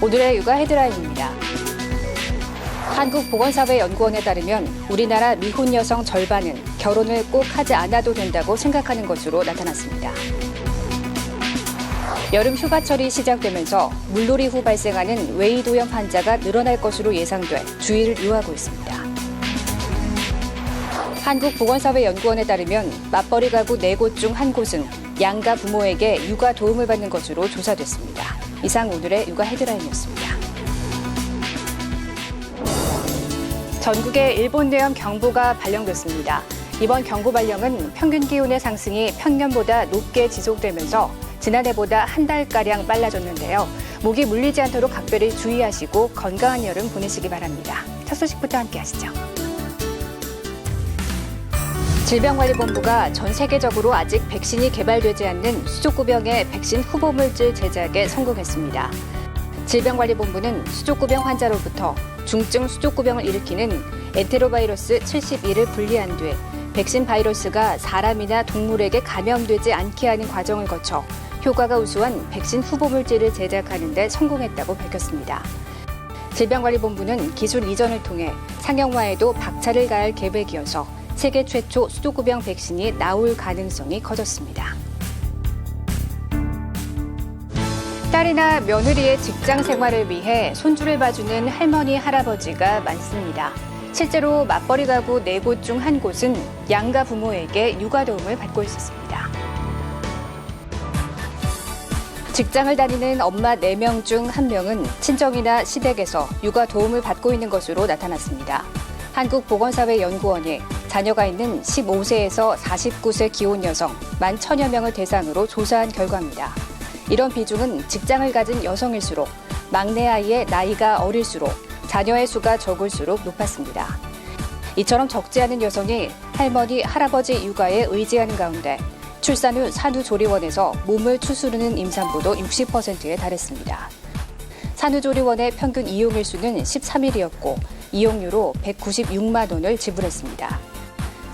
오늘의 육아 헤드라인입니다. 한국보건사회연구원에 따르면 우리나라 미혼 여성 절반은 결혼을 꼭 하지 않아도 된다고 생각하는 것으로 나타났습니다. 여름 휴가철이 시작되면서 물놀이 후 발생하는 외이도염 환자가 늘어날 것으로 예상돼 주의를 요하고 있습니다. 한국보건사회연구원에 따르면 맞벌이 가구 4곳 중 1곳은 양가 부모에게 육아 도움을 받는 것으로 조사됐습니다. 이상 오늘의 육아 헤드라인이었습니다. 전국에 일본대형 경보가 발령됐습니다. 이번 경보 발령은 평균 기온의 상승이 평년보다 높게 지속되면서 지난해보다 한 달가량 빨라졌는데요. 모기 물리지 않도록 각별히 주의하시고 건강한 여름 보내시기 바랍니다. 첫 소식부터 함께 하시죠. 질병관리본부가 전 세계적으로 아직 백신이 개발되지 않는 수족구병의 백신 후보물질 제작에 성공했습니다. 질병관리본부는 수족구병 환자로부터 중증 수족구병을 일으키는 엔테로바이러스 71을 분리한 뒤 백신 바이러스가 사람이나 동물에게 감염되지 않게 하는 과정을 거쳐 효과가 우수한 백신 후보물질을 제작하는 데 성공했다고 밝혔습니다. 질병관리본부는 기술 이전을 통해 상용화에도 박차를 가할 계획이어서 세계 최초 수족구병 백신이 나올 가능성이 커졌습니다. 딸이나 며느리의 직장 생활을 위해 손주를 봐주는 할머니, 할아버지가 많습니다. 실제로 맞벌이 가구 4곳 중 1곳은 양가 부모에게 육아 도움을 받고 있었습니다. 직장을 다니는 엄마 4명 중 1명은 친정이나 시댁에서 육아 도움을 받고 있는 것으로 나타났습니다. 한국보건사회연구원이 자녀가 있는 15세에서 49세 기혼 여성 11,000여 명을 대상으로 조사한 결과입니다. 이런 비중은 직장을 가진 여성일수록 막내 아이의 나이가 어릴수록 자녀의 수가 적을수록 높았습니다. 이처럼 적지 않은 여성이 할머니, 할아버지 육아에 의지하는 가운데 출산 후 산후조리원에서 몸을 추스르는 임산부도 60%에 달했습니다. 산후조리원의 평균 이용일수는 13일이었고 이용료로 196만 원을 지불했습니다.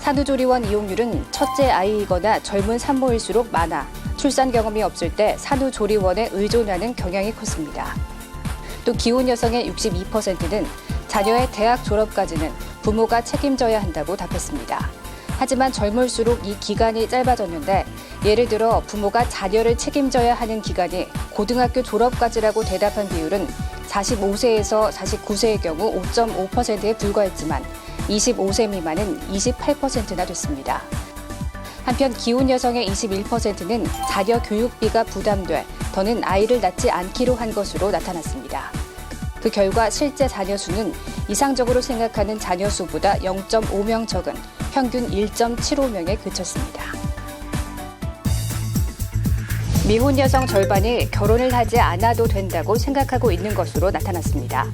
산후조리원 이용률은 첫째 아이이거나 젊은 산모일수록 많아 출산 경험이 없을 때 산후조리원에 의존하는 경향이 컸습니다. 또 기혼 여성의 62%는 자녀의 대학 졸업까지는 부모가 책임져야 한다고 답했습니다. 하지만 젊을수록 이 기간이 짧아졌는데 예를 들어 부모가 자녀를 책임져야 하는 기간이 고등학교 졸업까지라고 대답한 비율은 45세에서 49세의 경우 5.5%에 불과했지만 25세 미만은 28%나 됐습니다. 한편 기혼 여성의 21%는 자녀 교육비가 부담돼 더는 아이를 낳지 않기로 한 것으로 나타났습니다. 그 결과 실제 자녀 수는 이상적으로 생각하는 자녀 수보다 0.5명 적은 평균 1.75명에 그쳤습니다. 미혼 여성 절반이 결혼을 하지 않아도 된다고 생각하고 있는 것으로 나타났습니다.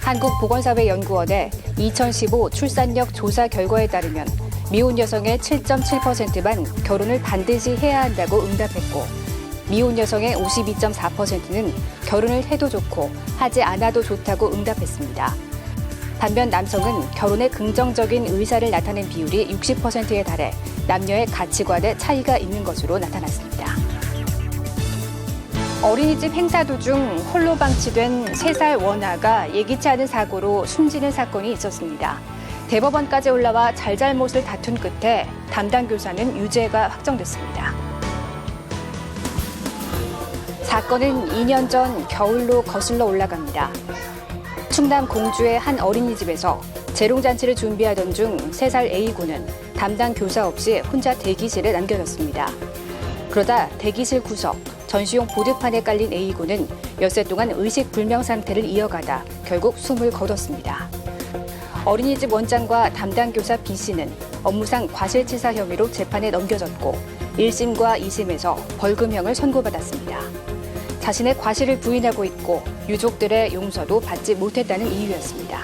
한국보건사회연구원의 2015 출산력 조사 결과에 따르면 미혼 여성의 7.7%만 결혼을 반드시 해야 한다고 응답했고 미혼 여성의 52.4%는 결혼을 해도 좋고 하지 않아도 좋다고 응답했습니다. 반면 남성은 결혼에 긍정적인 의사를 나타낸 비율이 60%에 달해 남녀의 가치관에 차이가 있는 것으로 나타났습니다. 어린이집 행사 도중 홀로 방치된 3살 원아가 예기치 않은 사고로 숨지는 사건이 있었습니다. 대법원까지 올라와 잘잘못을 다툰 끝에 담당 교사는 유죄가 확정됐습니다. 사건은 2년 전 겨울로 거슬러 올라갑니다. 충남 공주의 한 어린이집에서 재롱잔치를 준비하던 중 3살 A군은 담당 교사 없이 혼자 대기실에 남겨졌습니다. 그러다 대기실 구석, 전시용 보드판에 깔린 A군은 엿새 동안 의식불명 상태를 이어가다 결국 숨을 거뒀습니다. 어린이집 원장과 담당 교사 B씨는 업무상 과실치사 혐의로 재판에 넘겨졌고 1심과 2심에서 벌금형을 선고받았습니다. 자신의 과실을 부인하고 있고 유족들의 용서도 받지 못했다는 이유였습니다.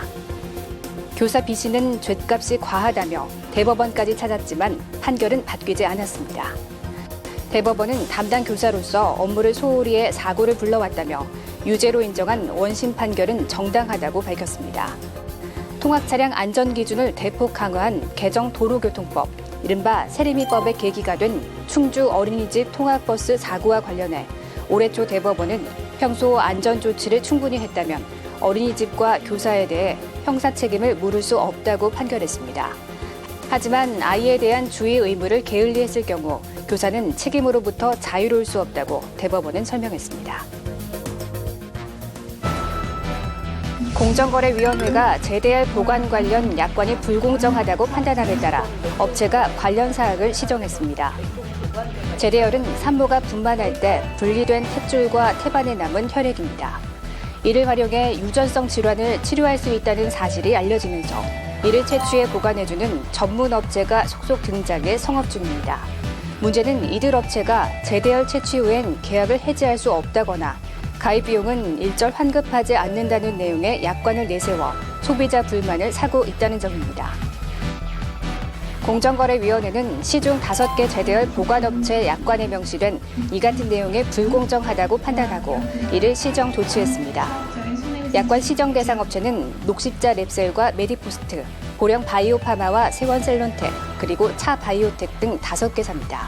교사 B씨는 죗값이 과하다며 대법원까지 찾았지만 판결은 바뀌지 않았습니다. 대법원은 담당 교사로서 업무를 소홀히 해 사고를 불러왔다며 유죄로 인정한 원심 판결은 정당하다고 밝혔습니다. 통학차량 안전기준을 대폭 강화한 개정 도로교통법, 이른바 세리미법의 계기가 된 충주 어린이집 통학버스 사고와 관련해 올해 초 대법원은 평소 안전 조치를 충분히 했다면 어린이집과 교사에 대해 형사 책임을 물을 수 없다고 판결했습니다. 하지만 아이에 대한 주의 의무를 게을리했을 경우 교사는 책임으로부터 자유로울 수 없다고 대법원은 설명했습니다. 공정거래위원회가 재대열 보관 관련 약관이 불공정하다고 판단함에 따라 업체가 관련 사항을 시정했습니다. 재대열은 산모가 분만할 때 분리된 탯줄과 태반에 남은 혈액입니다. 이를 활용해 유전성 질환을 치료할 수 있다는 사실이 알려지면서 이를 채취해 보관해주는 전문 업체가 속속 등장해 성업 중입니다. 문제는 이들 업체가 재대열 채취 후엔 계약을 해지할 수 없다거나 가입 비용은 일절 환급하지 않는다는 내용의 약관을 내세워 소비자 불만을 사고 있다는 점입니다. 공정거래위원회는 시중 5개 재대열 보관업체 약관에 명시된 이 같은 내용이 불공정하다고 판단하고 이를 시정 조치했습니다. 약관 시정 대상 업체는 녹십자 랩셀과 메디포스트, 고령 바이오파마와 세원셀론텍, 그리고 차 바이오텍 등 5개사입니다.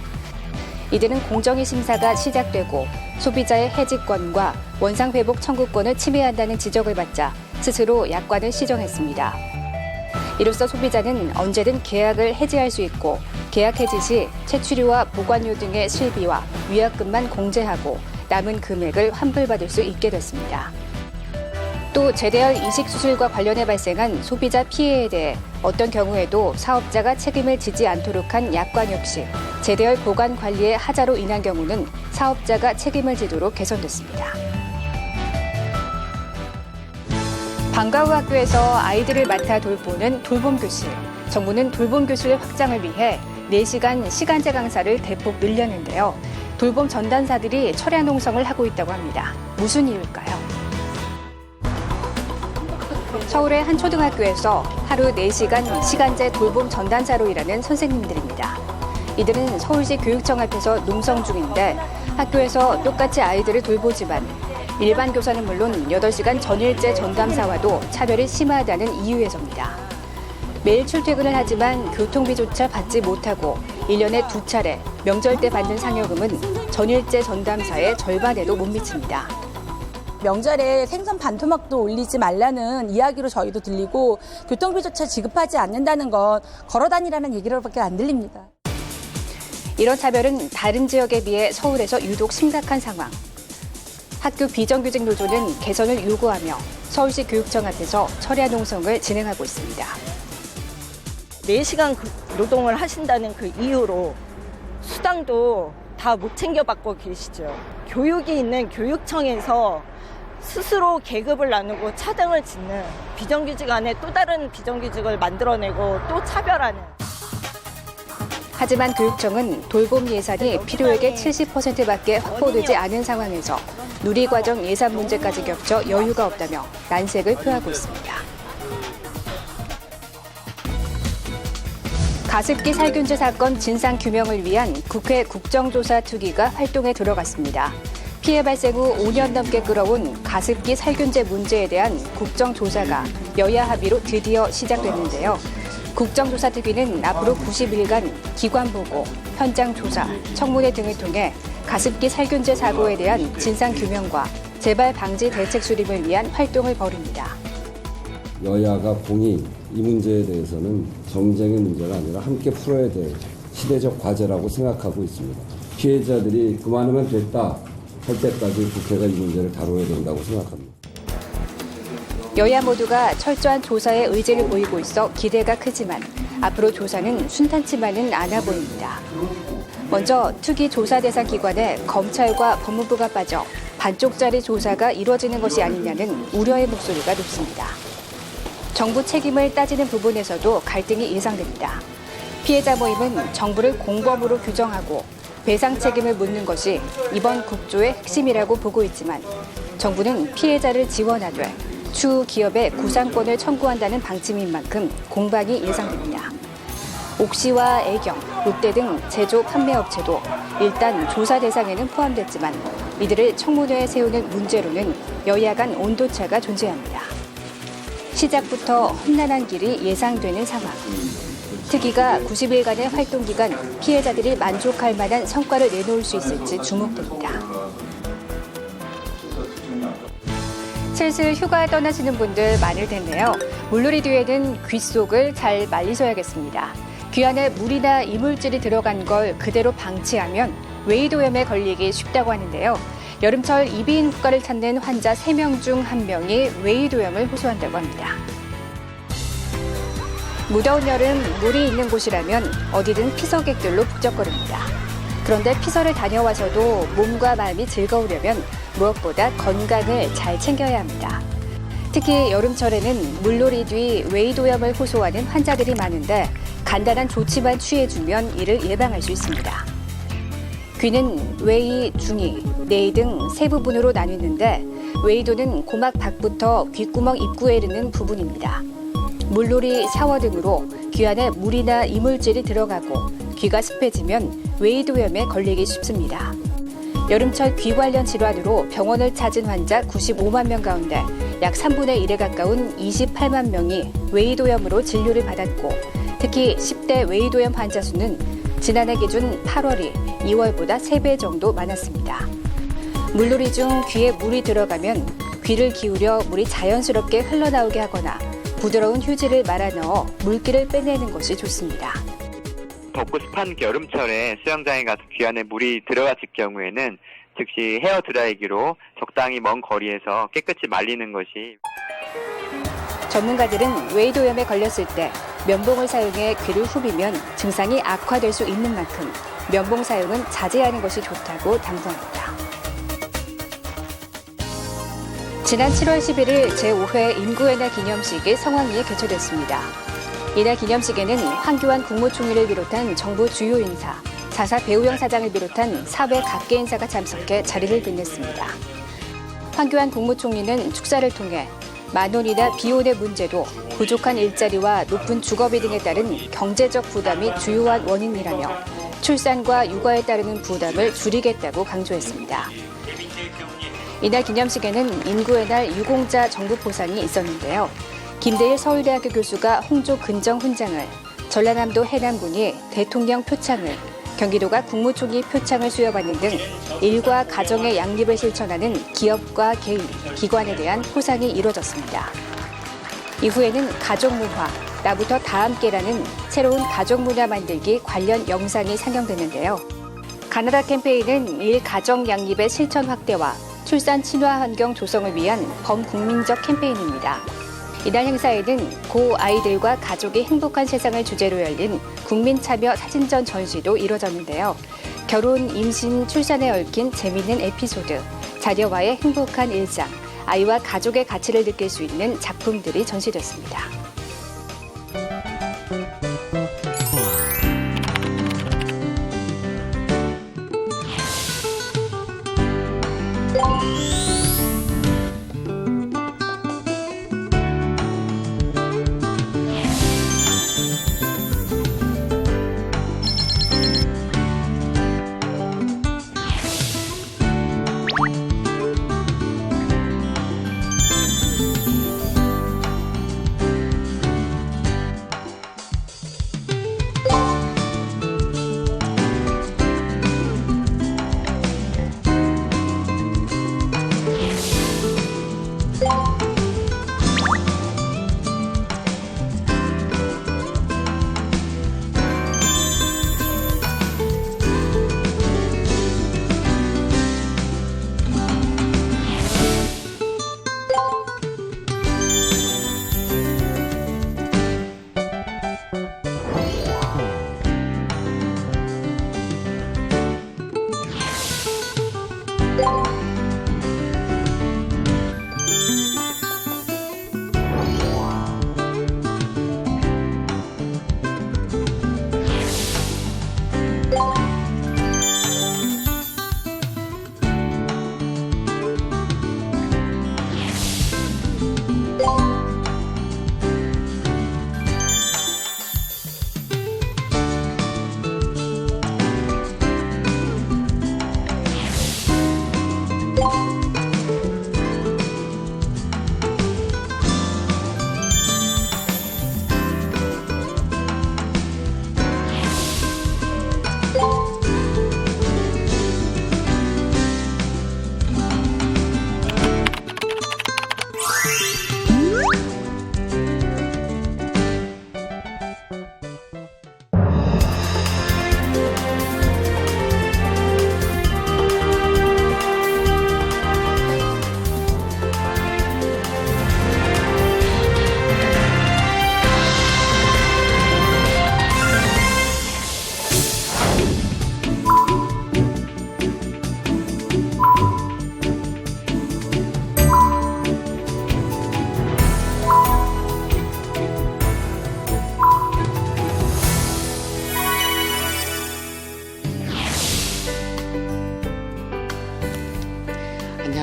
이들은 공정위 심사가 시작되고 소비자의 해지권과 원상회복 청구권을 침해한다는 지적을 받자 스스로 약관을 시정했습니다. 이로써 소비자는 언제든 계약을 해지할 수 있고 계약 해지 시 채취료와 보관료 등의 실비와 위약금만 공제하고 남은 금액을 환불받을 수 있게 됐습니다. 또 재대열 이식수술과 관련해 발생한 소비자 피해에 대해 어떤 경우에도 사업자가 책임을 지지 않도록 한 약관 역시 재대열 보관 관리의 하자로 인한 경우는 사업자가 책임을 지도록 개선됐습니다. 방과 후 학교에서 아이들을 맡아 돌보는 돌봄교실. 정부는 돌봄교실 확장을 위해 4시간 시간제 강사를 대폭 늘렸는데요. 돌봄 전담사들이 철야 농성을 하고 있다고 합니다. 무슨 이유일까요? 서울의 한 초등학교에서 하루 4시간 시간제 돌봄 전담사로 일하는 선생님들입니다. 이들은 서울시 교육청 앞에서 농성 중인데 학교에서 똑같이 아이들을 돌보지만 일반 교사는 물론 8시간 전일제 전담사와도 차별이 심하다는 이유에서입니다. 매일 출퇴근을 하지만 교통비조차 받지 못하고 1년에 2차례 명절 때 받는 상여금은 전일제 전담사의 절반에도 못 미칩니다. 명절에 생선 반토막도 올리지 말라는 이야기로 저희도 들리고 교통비조차 지급하지 않는다는 건 걸어다니라는 얘기로밖에 안 들립니다. 이런 차별은 다른 지역에 비해 서울에서 유독 심각한 상황. 학교 비정규직 노조는 개선을 요구하며 서울시 교육청 앞에서 철야 농성을 진행하고 있습니다. 4시간 노동을 하신다는 그 이유로 수당도 다 못 챙겨받고 계시죠. 교육이 있는 교육청에서 스스로 계급을 나누고 차등을 짓는 비정규직 안에 또 다른 비정규직을 만들어내고 또 차별하는. 하지만 교육청은 돌봄 예산이 필요액의 70%밖에 확보되지 않은 상황에서 누리과정 예산 문제까지 겹쳐 여유가 없다며 난색을 표하고 있습니다. 가습기 살균제 사건 진상규명을 위한 국회 국정조사 특위가 활동에 들어갔습니다. 피해 발생 후 5년 넘게 끌어온 가습기 살균제 문제에 대한 국정조사가 여야 합의로 드디어 시작됐는데요. 국정조사특위는 앞으로 90일간 기관보고, 현장조사, 청문회 등을 통해 가습기 살균제 사고에 대한 진상규명과 재발 방지 대책 수립을 위한 활동을 벌입니다. 여야가 공히 이 문제에 대해서는 정쟁의 문제가 아니라 함께 풀어야 될 시대적 과제라고 생각하고 있습니다. 피해자들이 그만하면 됐다 할 때까지 국회가 이 문제를 다뤄야 된다고 생각합니다. 여야 모두가 철저한 조사에 의지를 보이고 있어 기대가 크지만 앞으로 조사는 순탄치만은 않아 보입니다. 먼저 특위 조사 대상 기관에 검찰과 법무부가 빠져 반쪽짜리 조사가 이루어지는 것이 아니냐는 우려의 목소리가 높습니다. 정부 책임을 따지는 부분에서도 갈등이 예상됩니다. 피해자 모임은 정부를 공범으로 규정하고 배상 책임을 묻는 것이 이번 국조의 핵심이라고 보고 있지만 정부는 피해자를 지원하되 추후 기업의 구상권을 청구한다는 방침인 만큼 공방이 예상됩니다. 옥시와 애경, 롯데 등 제조 판매업체도 일단 조사 대상에는 포함됐지만 이들을 청문회에 세우는 문제로는 여야 간 온도차가 존재합니다. 시작부터 험난한 길이 예상되는 상황. 특위가 90일간의 활동 기간 피해자들이 만족할 만한 성과를 내놓을 수 있을지 주목됩니다. 슬슬 휴가 떠나시는 분들 많을 텐데요. 물놀이 뒤에는 귀 속을 잘 말리셔야겠습니다. 귀 안에 물이나 이물질이 들어간 걸 그대로 방치하면 웨이도염에 걸리기 쉽다고 하는데요. 여름철 이비인 국가를 찾는 환자 3명 중 1명이 웨이도염을 호소한다고 합니다. 무더운 여름 물이 있는 곳이라면 어디든 피서객들로 북적거립니다. 그런데 피서를 다녀와서도 몸과 마음이 즐거우려면 무엇보다 건강을 잘 챙겨야 합니다. 특히 여름철에는 물놀이 뒤 웨이도염을 호소하는 환자들이 많은데 간단한 조치만 취해주면 이를 예방할 수 있습니다. 귀는 웨이, 중이, 내이 등 세 부분으로 나뉘는데 웨이도는 고막 밖부터 귓구멍 입구에 이르는 부분입니다. 물놀이, 샤워 등으로 귀 안에 물이나 이물질이 들어가고 귀가 습해지면 웨이도염에 걸리기 쉽습니다. 여름철 귀 관련 질환으로 병원을 찾은 환자 95만 명 가운데 약 3분의 1에 가까운 28만 명이 웨이도염으로 진료를 받았고 특히 10대 웨이도염 환자 수는 지난해 기준 8월이 2월보다 3배 정도 많았습니다. 물놀이 중 귀에 물이 들어가면 귀를 기울여 물이 자연스럽게 흘러나오게 하거나 부드러운 휴지를 말아 넣어 물기를 빼내는 것이 좋습니다. 덥고 습한 여름철에 수영장에 가서 귀 안에 물이 들어갔을 경우에는 즉시 헤어 드라이기로 적당히 먼 거리에서 깨끗이 말리는 것이. 전문가들은 웨이도염에 걸렸을 때 면봉을 사용해 귀를 후비면 증상이 악화될 수 있는 만큼 면봉 사용은 자제하는 것이 좋다고 당부합니다. 지난 7월 11일 제5회 인구의 날 기념식이 성황리에 개최됐습니다. 이날 기념식에는 황교안 국무총리를 비롯한 정부 주요 인사, 4사 배우영 사장을 비롯한 사회 각계 인사가 참석해 자리를 빛냈습니다. 황교안 국무총리는 축사를 통해 만원이나 비혼의 문제도 부족한 일자리와 높은 주거비 등에 따른 경제적 부담이 주요한 원인이라며 출산과 육아에 따르는 부담을 줄이겠다고 강조했습니다. 이날 기념식에는 인구의 날 유공자 정부 포상이 있었는데요. 김대일 서울대학교 교수가 홍조 근정 훈장을, 전라남도 해남군이 대통령 표창을, 경기도가 국무총리 표창을 수여받는 등 일과 가정의 양립을 실천하는 기업과 개인, 기관에 대한 포상이 이뤄졌습니다. 이후에는 가족문화, 나부터 다 함께라는 새로운 가족문화 만들기 관련 영상이 상영됐는데요. 가나다 캠페인은 일가정 양립의 실천 확대와 출산 친화 환경 조성을 위한 범국민적 캠페인입니다. 이날 행사에는 고 아이들과 가족이 행복한 세상을 주제로 열린 국민참여 사진전 전시도 이뤄졌는데요. 결혼, 임신, 출산에 얽힌 재미있는 에피소드, 자녀와의 행복한 일상, 아이와 가족의 가치를 느낄 수 있는 작품들이 전시됐습니다.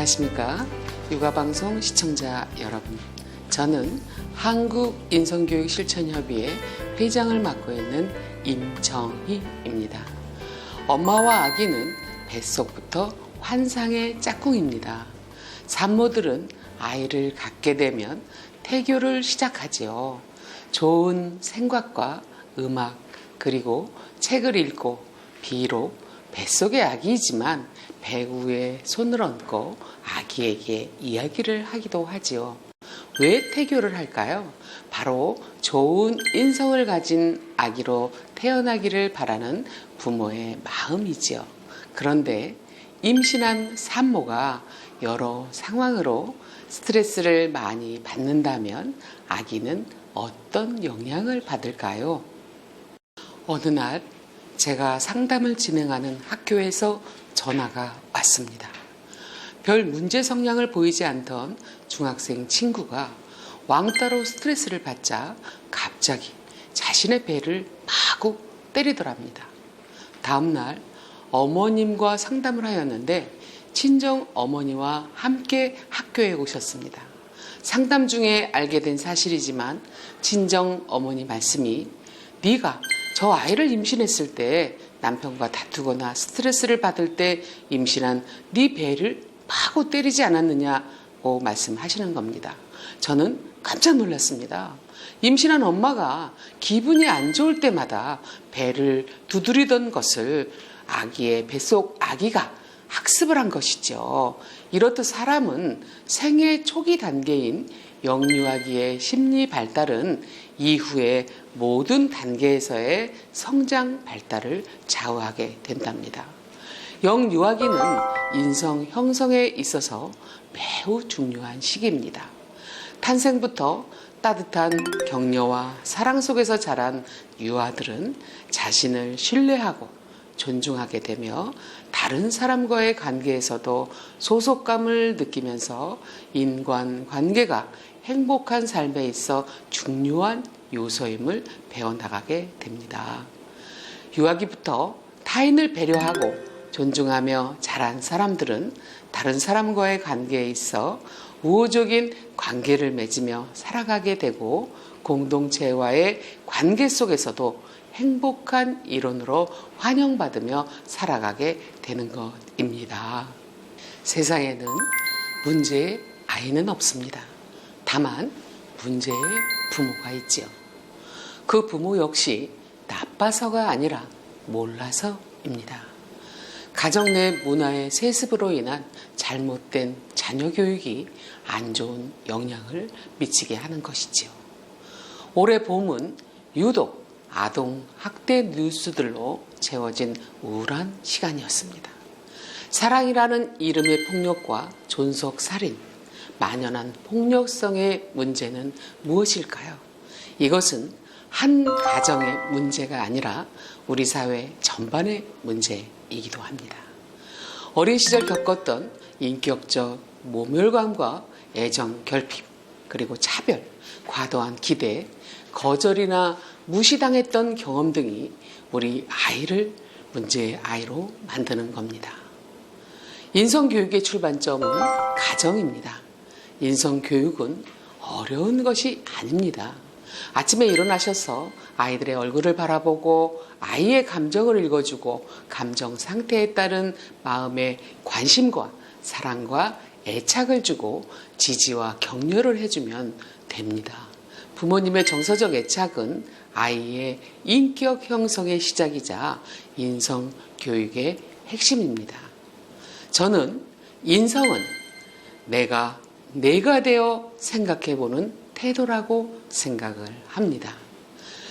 안녕하십니까. 육아방송 시청자 여러분. 저는 한국인성교육실천협의회 회장을 맡고 있는 임정희입니다. 엄마와 아기는 뱃속부터 환상의 짝꿍입니다. 산모들은 아이를 갖게 되면 태교를 시작하지요. 좋은 생각과 음악 그리고 책을 읽고 비록 뱃속의 아기이지만 배우에 손을 얹고 아기에게 이야기를 하기도 하지요. 왜 태교를 할까요? 바로 좋은 인성을 가진 아기로 태어나기를 바라는 부모의 마음이지요. 그런데 임신한 산모가 여러 상황으로 스트레스를 많이 받는다면 아기는 어떤 영향을 받을까요? 어느 날 제가 상담을 진행하는 학교에서 전화가 왔습니다. 별 문제 성향을 보이지 않던 중학생 친구가 왕따로 스트레스를 받자 갑자기 자신의 배를 마구 때리더랍니다. 다음날 어머님과 상담을 하였는데 친정 어머니와 함께 학교에 오셨습니다. 상담 중에 알게 된 사실이지만 친정 어머니 말씀이 네가 저 아이를 임신했을 때 남편과 다투거나 스트레스를 받을 때 임신한 네 배를 마구 때리지 않았느냐고 말씀하시는 겁니다. 저는 깜짝 놀랐습니다. 임신한 엄마가 기분이 안 좋을 때마다 배를 두드리던 것을 아기의 뱃속 아기가 학습을 한 것이죠. 이렇듯 사람은 생애 초기 단계인 영유아기의 심리 발달은 이후의 모든 단계에서의 성장 발달을 좌우하게 된답니다. 영유아기는 인성 형성에 있어서 매우 중요한 시기입니다. 탄생부터 따뜻한 격려와 사랑 속에서 자란 유아들은 자신을 신뢰하고 존중하게 되며 다른 사람과의 관계에서도 소속감을 느끼면서 인간관계가 행복한 삶에 있어 중요한 요소임을 배워나가게 됩니다. 유아기부터 타인을 배려하고 존중하며 자란 사람들은 다른 사람과의 관계에 있어 우호적인 관계를 맺으며 살아가게 되고 공동체와의 관계 속에서도 행복한 일원으로 환영받으며 살아가게 되는 것입니다. 세상에는 문제의 아이는 없습니다. 다만 문제의 부모가 있지요. 그 부모 역시 나빠서가 아니라 몰라서입니다. 가정 내 문화의 세습으로 인한 잘못된 자녀 교육이 안 좋은 영향을 미치게 하는 것이지요. 올해 봄은 유독 아동 학대 뉴스들로 채워진 우울한 시간이었습니다. 사랑이라는 이름의 폭력과 존속 살인, 만연한 폭력성의 문제는 무엇일까요? 이것은 한 가정의 문제가 아니라 우리 사회 전반의 문제이기도 합니다. 어린 시절 겪었던 인격적 모멸감과 애정 결핍, 그리고 차별, 과도한 기대, 거절이나 무시당했던 경험 등이 우리 아이를 문제의 아이로 만드는 겁니다. 인성교육의 출발점은 가정입니다. 인성교육은 어려운 것이 아닙니다. 아침에 일어나셔서 아이들의 얼굴을 바라보고 아이의 감정을 읽어주고 감정 상태에 따른 마음의 관심과 사랑과 애착을 주고 지지와 격려를 해주면 됩니다. 부모님의 정서적 애착은 아이의 인격 형성의 시작이자 인성 교육의 핵심입니다. 저는 인성은 내가 되어 생각해보는 태도라고 생각을 합니다.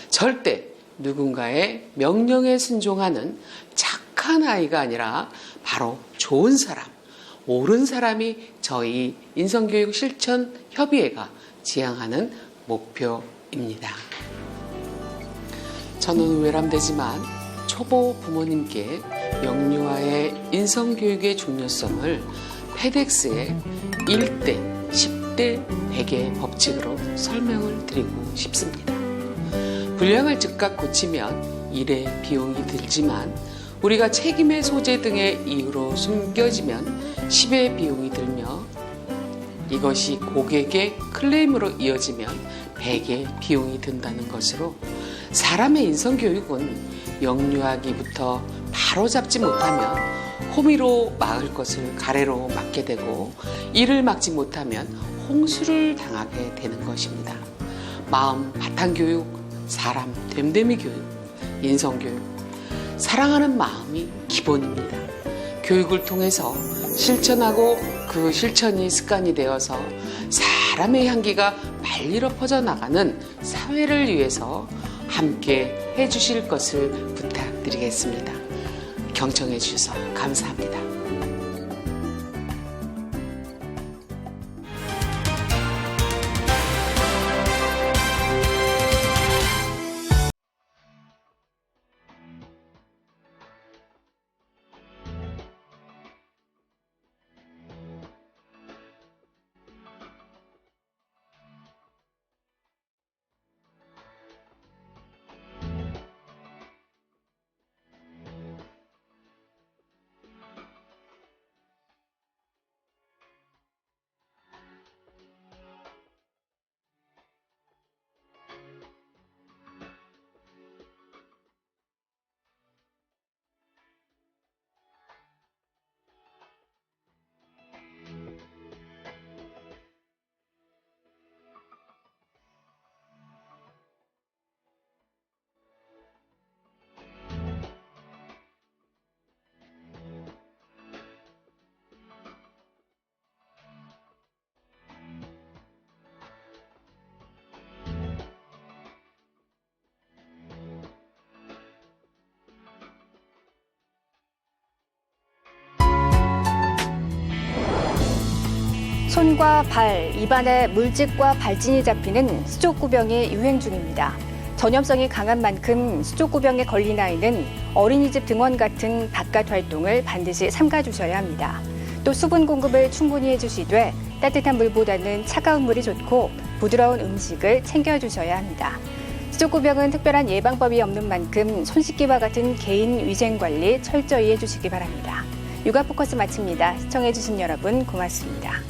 절대 누군가의 명령에 순종하는 착한 아이가 아니라 바로 좋은 사람, 옳은 사람이 저희 인성교육 실천 협의회가 지향하는 목표입니다. 저는 외람되지만 초보 부모님께 영유아의 인성교육의 중요성을 페덱스의 1대 10대 100의 법칙으로 설명을 드리고 싶습니다. 불량을 즉각 고치면 일의 비용이 들지만 우리가 책임의 소재 등의 이유로 숨겨지면 10의 비용이 들며 이것이 고객의 클레임으로 이어지면 100의 비용이 든다는 것으로 사람의 인성교육은 영유아기부터 바로 잡지 못하면 호미로 막을 것을 가래로 막게 되고 이를 막지 못하면 홍수를 당하게 되는 것입니다. 마음 바탕교육, 사람 됨됨이 교육, 인성교육, 사랑하는 마음이 기본입니다. 교육을 통해서 실천하고 그 실천이 습관이 되어서 사람의 향기가 말리러 퍼져나가는 사회를 위해서 함께 해주실 것을 부탁드리겠습니다. 경청해 주셔서 감사합니다. 손과 발, 입안에 물집과 발진이 잡히는 수족구병이 유행 중입니다. 전염성이 강한 만큼 수족구병에 걸린 아이는 어린이집 등원 같은 바깥 활동을 반드시 삼가주셔야 합니다. 또 수분 공급을 충분히 해주시되 따뜻한 물보다는 차가운 물이 좋고 부드러운 음식을 챙겨주셔야 합니다. 수족구병은 특별한 예방법이 없는 만큼 손 씻기와 같은 개인 위생 관리 철저히 해주시기 바랍니다. 육아포커스 마칩니다. 시청해주신 여러분 고맙습니다.